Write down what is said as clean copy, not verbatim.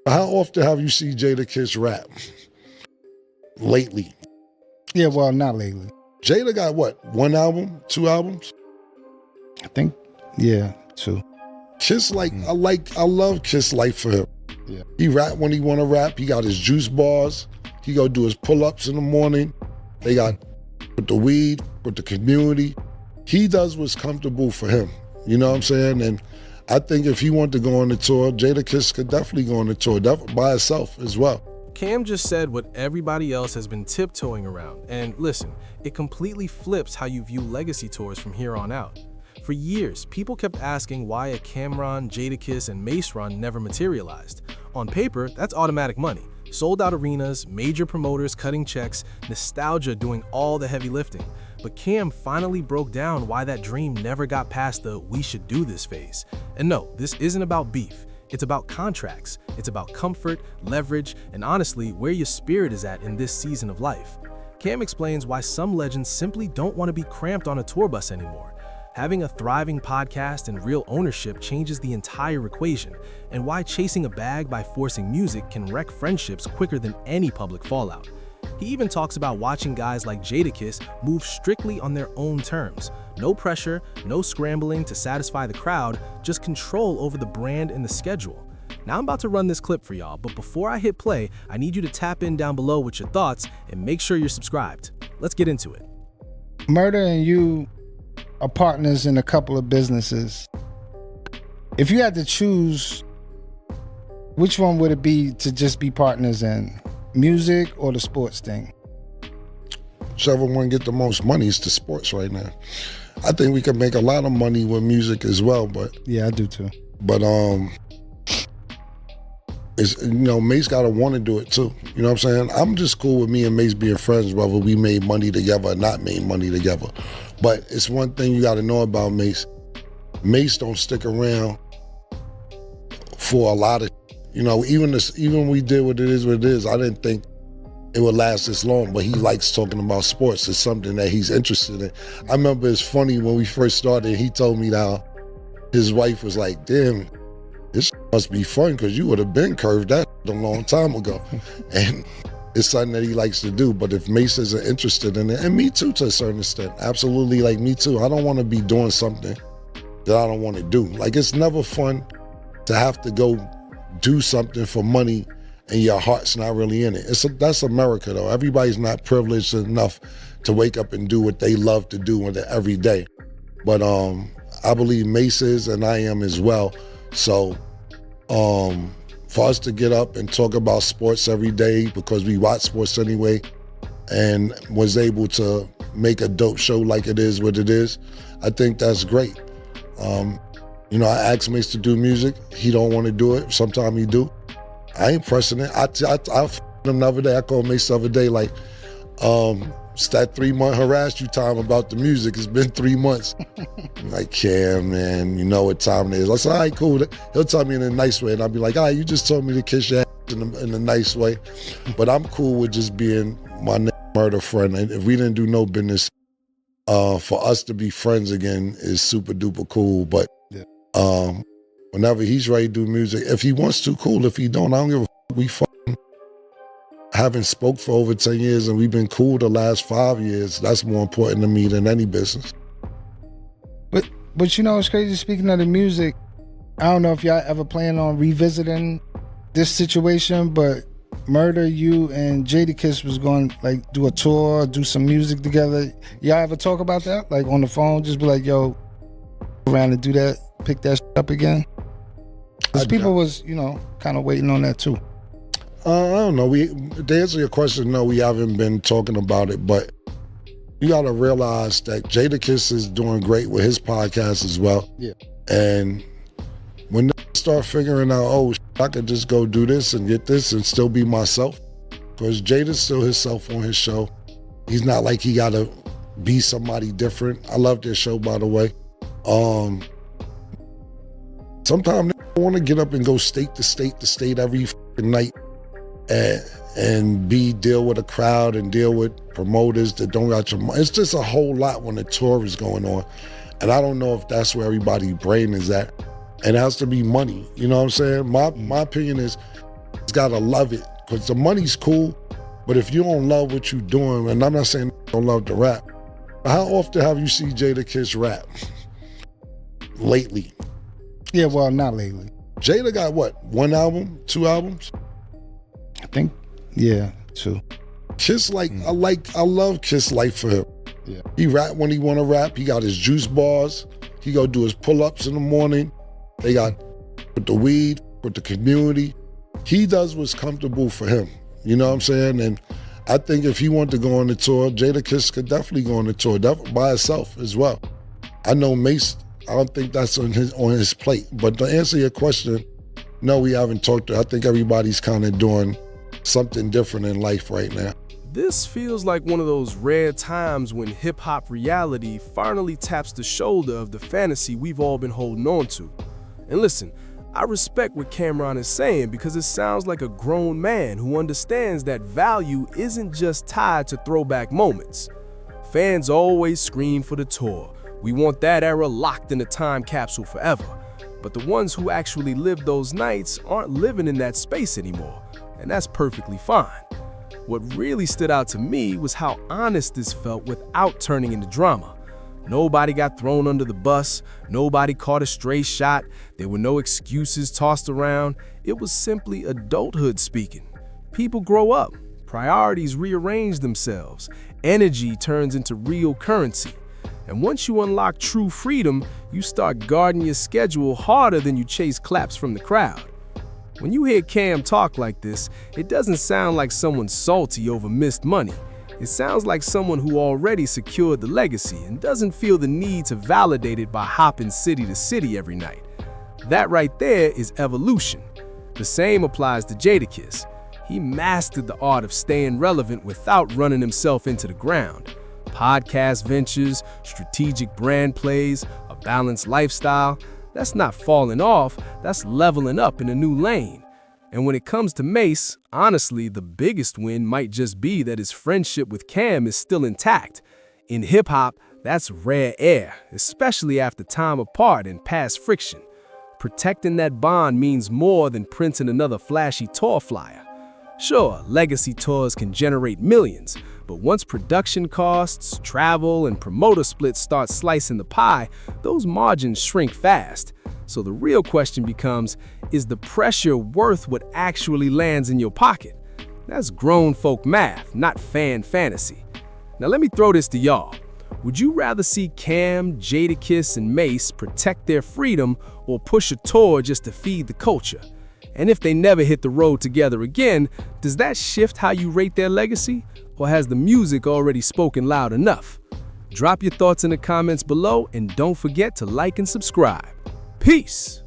How often have you seen Jadakiss rap? Lately. Yeah, well, not lately. Jada got what? 1 album? 2 albums? I think, yeah, 2. Kiss I love Kiss Life for him. Yeah. He rap when he want to rap. He got his juice bars. He go do his pull-ups in the morning. They got with the weed, with the community. He does what's comfortable for him. You know what I'm saying? And I think if he wanted to go on the tour, Jadakiss could definitely go on the tour by himself as well. Cam just said what everybody else has been tiptoeing around. And listen, it completely flips how you view legacy tours from here on out. For years, people kept asking why a Cam'ron, Jadakiss, and Mase run never materialized. On paper, that's automatic money. Sold out arenas, major promoters cutting checks, nostalgia doing all the heavy lifting. But Cam finally broke down why that dream never got past the "we should do this" phase. And no, this isn't about beef. It's about contracts. It's about comfort, leverage, and honestly, where your spirit is at in this season of life. Cam explains why some legends simply don't want to be cramped on a tour bus anymore. Having a thriving podcast and real ownership changes the entire equation, and why chasing a bag by forcing music can wreck friendships quicker than any public fallout. He even talks about watching guys like Jadakiss move strictly on their own terms. No pressure, no scrambling to satisfy the crowd, just control over the brand and the schedule. Now I'm about to run this clip for y'all, but before I hit play, I need you to tap in down below with your thoughts and make sure you're subscribed. Let's get into it. Murder and you are partners in a couple of businesses. If you had to choose, which one would it be to just be partners in? Music or the sports thing? Whichever one get the most money is the sports right now. I think we can make a lot of money with music as well, but yeah, I do too. But it's, you know, Mase gotta want to do it too. You know what I'm saying? I'm just cool with me and Mase being friends, whether we made money together or not made money together. But it's one thing you gotta know about Mase. Mase don't stick around for a lot of, you know, even we did what it is, I didn't think it would last this long, but he likes talking about sports. It's something that he's interested in. I remember it's funny when we first started, he told me that his wife was like, damn, this must be fun because you would have been curved that a long time ago. And it's something that he likes to do. But if Mase isn't interested in it, and me too to a certain extent, absolutely, like me too. I don't want to be doing something that I don't want to do. Like, it's never fun to have to go do something for money and your heart's not really in it. That's America though. Everybody's not privileged enough to wake up and do what they love to do every day. But I believe Mase is, and I am as well. So for us to get up and talk about sports every day, because we watch sports anyway, and was able to make a dope show like it is what it is, I think that's great. You know, I asked Mase to do music. He don't want to do it. Sometimes he do. I ain't pressing it. I him the other day. I called Mase the other day like, it's that 3-month harass you time about the music. It's been 3 months. I'm like, yeah, man, you know what time it is. I said, all right, cool. He'll tell me in a nice way. And I'll be like, all right, you just told me to kiss your ass in a nice way. But I'm cool with just being my murder friend. And if we didn't do no business, for us to be friends again is super duper cool. But whenever he's ready to do music, if he wants to, cool. If he don't, I don't give a fuck. We fucking haven't spoke for over 10 years and we've been cool the last 5 years. That's more important to me than any business. But you know, it's crazy. Speaking of the music, I don't know if y'all ever plan on revisiting this situation, but Murder, you and Jadakiss was going like do a tour, do some music together. Y'all ever talk about that? Like on the phone, just be like, yo, around and do that, pick that shit up again? Because people was, you know, kind of waiting on that too. I don't know. To answer your question, no, we haven't been talking about it, but you got to realize that Jadakiss is doing great with his podcast as well. Yeah. And when they start figuring out, oh, I could just go do this and get this and still be myself, because Jada's still himself on his show. He's not like he got to be somebody different. I love this show, by the way. Sometimes they want to get up and go state to state every night and deal with a crowd and deal with promoters that don't got your money. It's just a whole lot when the tour is going on. And I don't know if that's where everybody's brain is at. And it has to be money. You know what I'm saying? My opinion is It's gotta love it, because the money's cool, but if you don't love what you're doing, and I'm not saying you don't love the rap, but how often have you seen Jadakiss rap? Lately. Yeah, well, not lately. Jada got what, 1 album, 2 albums? I think, yeah, 2. Kiss I love Kiss life for him. Yeah. He rap when he wanna rap. He got his juice bars. He go do his pull-ups in the morning. They got with the weed, with the community. He does what's comfortable for him. You know what I'm saying? And I think if he wanted to go on the tour, Jadakiss could definitely go on the tour by himself as well. I know Mase, I don't think that's on his plate. But to answer your question, no, we haven't talked to. I think everybody's kind of doing something different in life right now. This feels like one of those rare times when hip-hop reality finally taps the shoulder of the fantasy we've all been holding on to. And listen, I respect what Cam'ron is saying because it sounds like a grown man who understands that value isn't just tied to throwback moments. Fans always scream for the tour. We want that era locked in a time capsule forever. But the ones who actually lived those nights aren't living in that space anymore, and that's perfectly fine. What really stood out to me was how honest this felt without turning into drama. Nobody got thrown under the bus, nobody caught a stray shot, there were no excuses tossed around. It was simply adulthood speaking. People grow up, priorities rearrange themselves, energy turns into real currency. And once you unlock true freedom, you start guarding your schedule harder than you chase claps from the crowd. When you hear Cam talk like this, it doesn't sound like someone salty over missed money. It sounds like someone who already secured the legacy and doesn't feel the need to validate it by hopping city to city every night. That right there is evolution. The same applies to Jadakiss. He mastered the art of staying relevant without running himself into the ground. Podcast ventures, strategic brand plays, a balanced lifestyle. That's not falling off, that's leveling up in a new lane. And when it comes to Mase, honestly, the biggest win might just be that his friendship with Cam is still intact. In hip-hop, that's rare air, especially after time apart and past friction. Protecting that bond means more than printing another flashy tour flyer. Sure, legacy tours can generate millions, but once production costs, travel, and promoter splits start slicing the pie, those margins shrink fast. So the real question becomes, is the pressure worth what actually lands in your pocket? That's grown folk math, not fan fantasy. Now let me throw this to y'all. Would you rather see Cam, Jadakiss, and Mase protect their freedom or push a tour just to feed the culture? And if they never hit the road together again, does that shift how you rate their legacy? Or has the music already spoken loud enough? Drop your thoughts in the comments below and don't forget to like and subscribe. Peace!